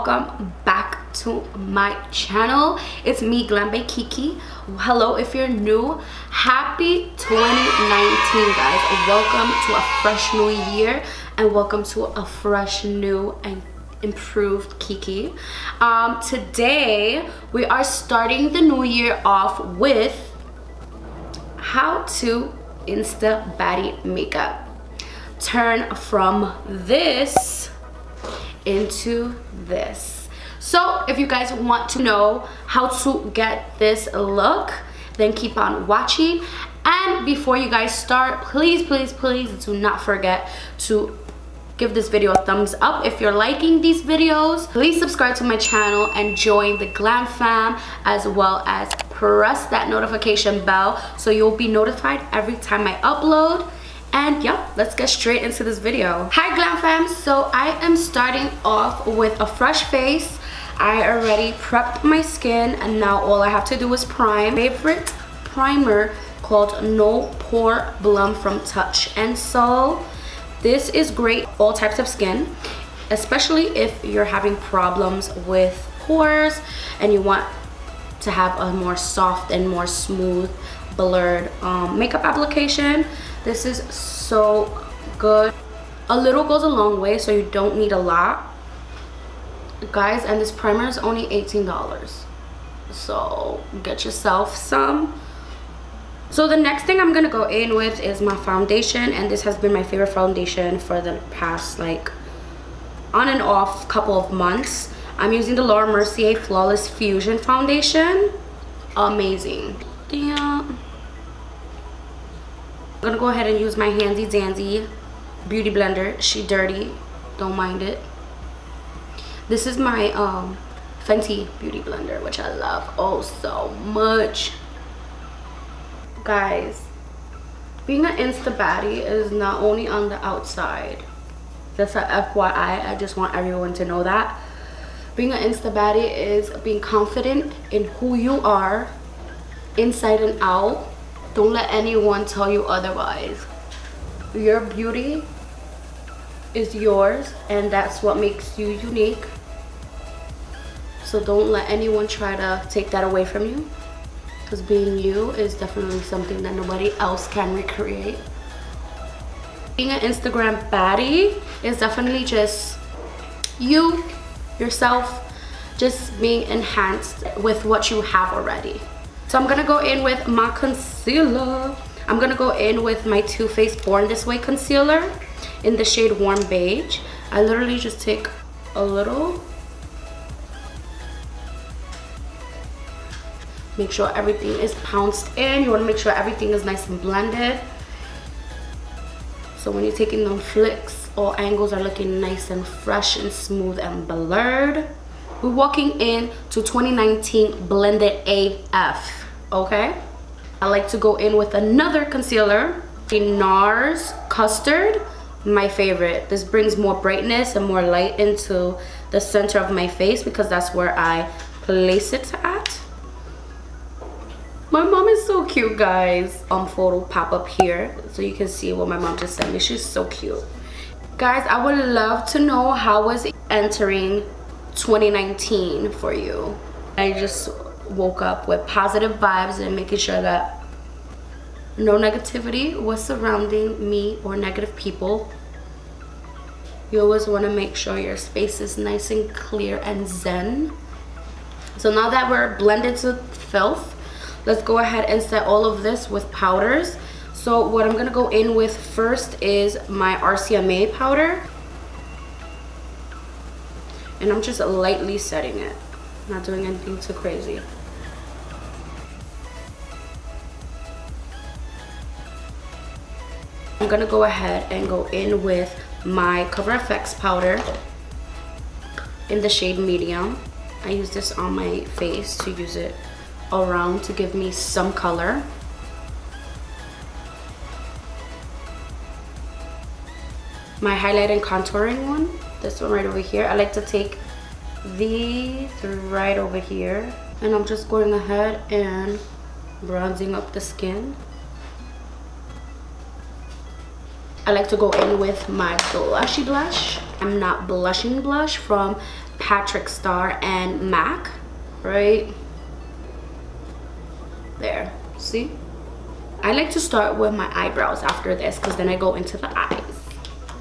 welcome back to my channel. It's me, Glambykiki. Hello if you're new. Happy 2019, guys. Welcome to a fresh new year and welcome to a fresh new and improved Kiki. Today we are starting the new year off with how to Insta Baddie makeup. Turn from this into this. So if you guys want to know how to get this look, then keep on watching. And before you guys start, please do not forget to give this video a thumbs up if you're liking these videos. Please subscribe to my channel and join the Glam fam, as well as press that notification bell so you'll be notified every time I upload. And yeah, let's get straight into this video. Hi Glam fam, so I am starting off with a fresh face. I already prepped my skin and now all I have to do is prime. Favorite primer called No Pore Blum from Touch and Soul. This is great all types of skin, especially if you're having problems with pores and you want to have a more soft and more smooth blurred makeup application. This is so good. A little goes a long way, so you don't need a lot, guys. And this primer is only $18, so get yourself some. So the next thing I'm gonna go in with is my foundation, and this has been my favorite foundation for the past like on and off couple of months. I'm using the Laura Mercier Flawless Fusion foundation. Amazing. Damn. I'm gonna go ahead and use my handy dandy beauty blender. She dirty, don't mind it. This is my Fenty beauty blender, which I love oh so much. Guys, being an Insta Baddie is not only on the outside. That's a FYI, I just want everyone to know that. Being an Insta Baddie is being confident in who you are, inside and out. Don't let anyone tell you otherwise. Your beauty is yours, and that's what makes you unique. So don't let anyone try to take that away from you, because being you is definitely something that nobody else can recreate. Being an Instagram baddie is definitely just you, yourself, just being enhanced with what you have already. So I'm gonna go in with my concealer. I'm gonna go in with my Too Faced Born This Way concealer in the shade Warm Beige. I literally just take a little. Make sure everything is pounced in. You wanna make sure everything is nice and blended. So when you're taking them flicks, all angles are looking nice and fresh and smooth and blurred. We're walking in to 2019 blended AF, okay? I like to go in with another concealer, the Nars Custard, my favorite. This brings more brightness and more light into the center of my face because that's where I place it at. My mom is so cute, guys. Photo pop up here so you can see what my mom just sent me. She's so cute. Guys, I would love to know how was entering 2019 for you. I just woke up with positive vibes and making sure that no negativity was surrounding me or negative people. You always want to make sure your space is nice and clear and zen. So now that we're blended to filth, let's go ahead and set all of this with powders. So what I'm gonna go in with first is my RCMA powder. And I'm just lightly setting it, not doing anything too crazy. I'm gonna go ahead and go in with my Cover FX powder in the shade Medium. I use this on my face to use it around to give me some color. My highlight and contouring one, this one right over here. I like to take these right over here, and I'm just going ahead and bronzing up the skin. I like to go in with my blushy blush. I'm not blushing blush from Patrickstarrr and MAC, right there. See? I like to start with my eyebrows after this because then I go into the eyes.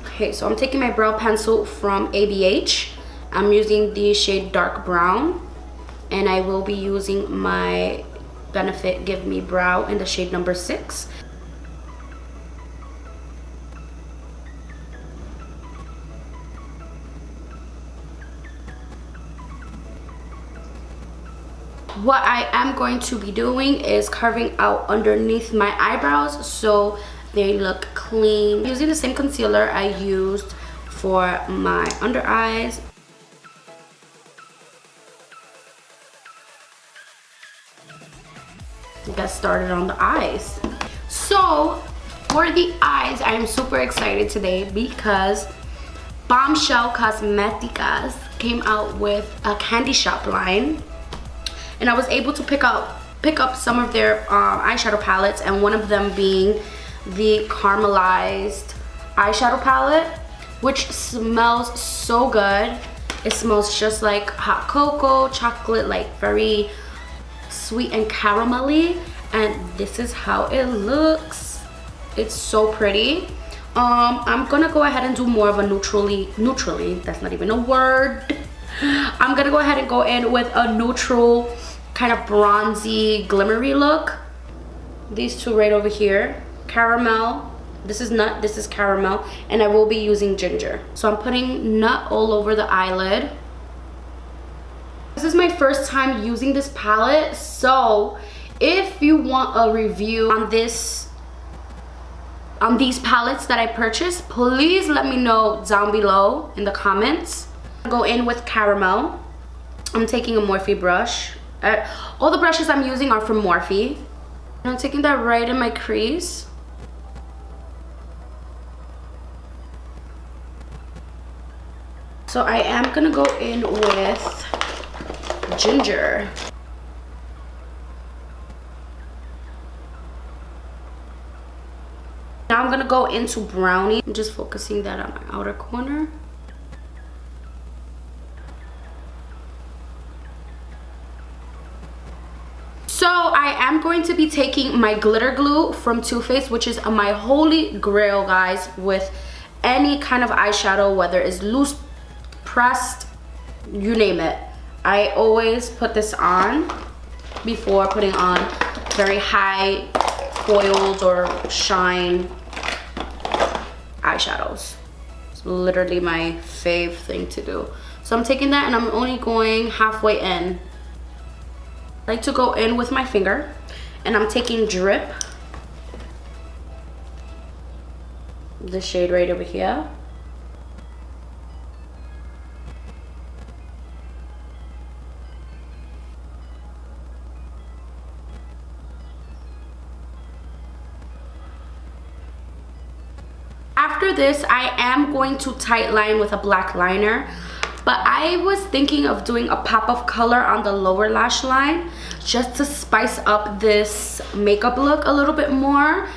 Okay, so I'm taking my brow pencil from ABH. I'm using the shade Dark Brown, and I will be using my Benefit Give Me Brow in the shade number 6. What I am going to be doing is carving out underneath my eyebrows so they look clean. Using the same concealer I used for my under eyes. Get started on the eyes. So for the eyes, I am super excited today because Bombshell Cosmetica came out with a candy shop line. And I was able to pick up some of their eyeshadow palettes, and one of them being the Caramelized eyeshadow palette, which smells so good. It smells just like hot cocoa, chocolate, like very sweet and caramelly, and this is how it looks. It's so pretty. I'm gonna go ahead and do more of a neutrally, that's not even a word. I'm gonna go ahead and go in with a neutral kind of bronzy glimmery look. These two right over here, caramel. This is nut, this is caramel, and I will be using ginger. So I'm putting nut all over the eyelid. This is my first time using this palette, so if you want a review on these palettes that I purchased, please let me know down below in the comments. Go in with caramel. I'm taking a Morphe brush. All the brushes I'm using are from Morphe. And I'm taking that right in my crease. So I am gonna go in with ginger. Now I'm gonna go into brownie. I'm just focusing that on my outer corner. So I am going to be taking my glitter glue from Too Faced, which is my holy grail, guys, with any kind of eyeshadow, whether it's loose, pressed, you name it. I always put this on before putting on very high foiled or shine eyeshadows. It's literally my fave thing to do. So I'm taking that and I'm only going halfway in. I like to go in with my finger, and I'm taking Drip, the shade right over here. After this, I am going to tight line with a black liner. But I was thinking of doing a pop of color on the lower lash line just to spice up this makeup look a little bit more.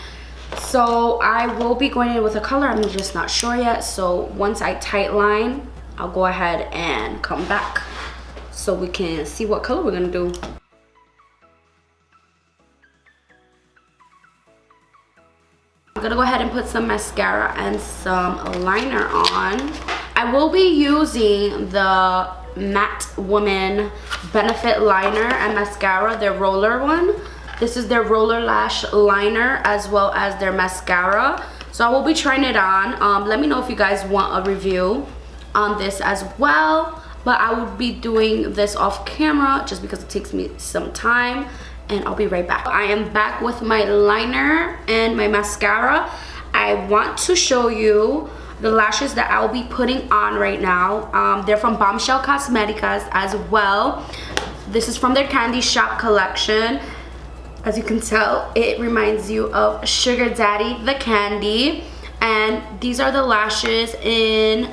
So I will be going in with a color, I'm just not sure yet. So once I tight line, I'll go ahead and come back so we can see what color we're gonna do. I'm gonna go ahead and put some mascara and some liner on. I will be using the Matte Woman Benefit liner and mascara, their roller one. This is their roller lash liner as well as their mascara. So I will be trying it on. Let me know if you guys want a review on this as well. But I will be doing this off camera just because it takes me some time. And I'll be right back. I am back with my liner and my mascara. I want to show you the lashes that I'll be putting on right now. They're from Bombshell Cosmetica as well. This is from their Candy Shop collection. As you can tell, it reminds you of Sugar Daddy the candy. And these are the lashes in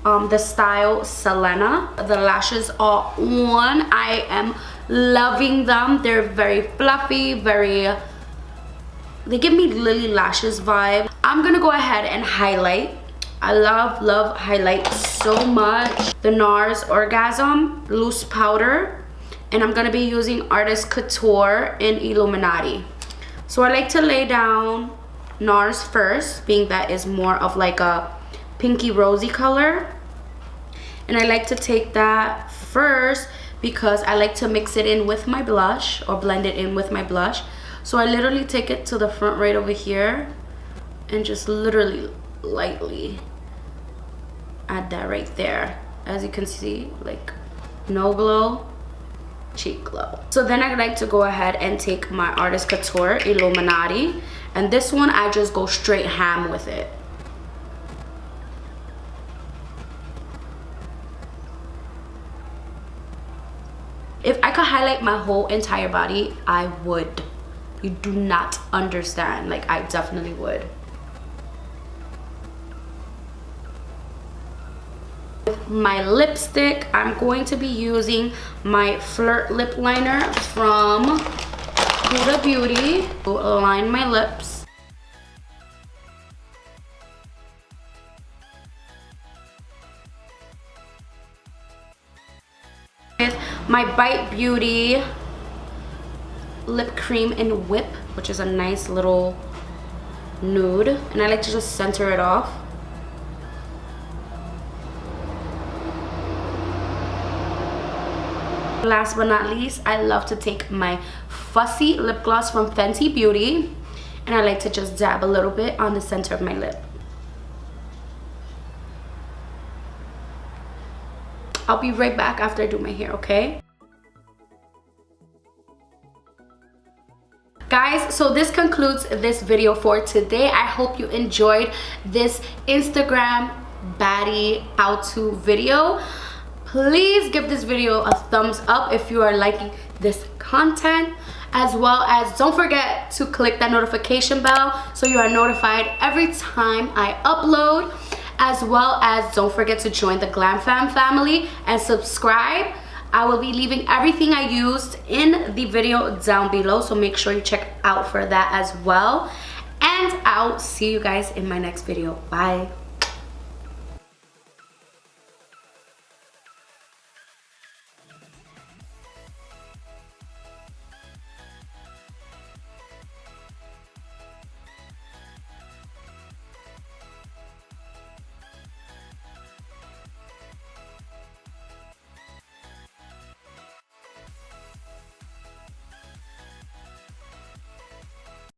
the style Selena. The lashes are on. I am loving them. They're very fluffy, very They give me Lily Lashes vibe. I'm gonna go ahead and highlight. I love highlight so much. The Nars Orgasm Loose powder, and I'm gonna be using Artist Couture in Illuminati. So I like to lay down Nars first, being that is more of like a pinky rosy color, and I like to take that first because I like to mix it in with my blush, or blend it in with my blush. So I literally take it to the front right over here and just literally lightly add that right there. As you can see, like no glow, cheek glow. So then I like to go ahead and take my Artist Couture Illuminati, and this one I just go straight ham with it. If I could highlight my whole entire body, I would. You do not understand. Like, I definitely would. With my lipstick, I'm going to be using my Flirt lip liner from Huda Beauty to align my lips. With my Bite Beauty lip cream in Whip, which is a nice little nude, and I like to just center it off. Last but not least, I love to take my Fussy lip gloss from Fenty Beauty, and I like to just dab a little bit on the center of my lip. I'll be right back after I do my hair, okay? Guys, so this concludes this video for today. I hope you enjoyed this Instagram baddie how-to video. Please give this video a thumbs up if you are liking this content, as well as don't forget to click that notification bell so you are notified every time I upload, as well as don't forget to join the Glam Fam family and subscribe. I will be leaving everything I used in the video down below, so make sure you check out for that as well. And I'll see you guys in my next video. Bye.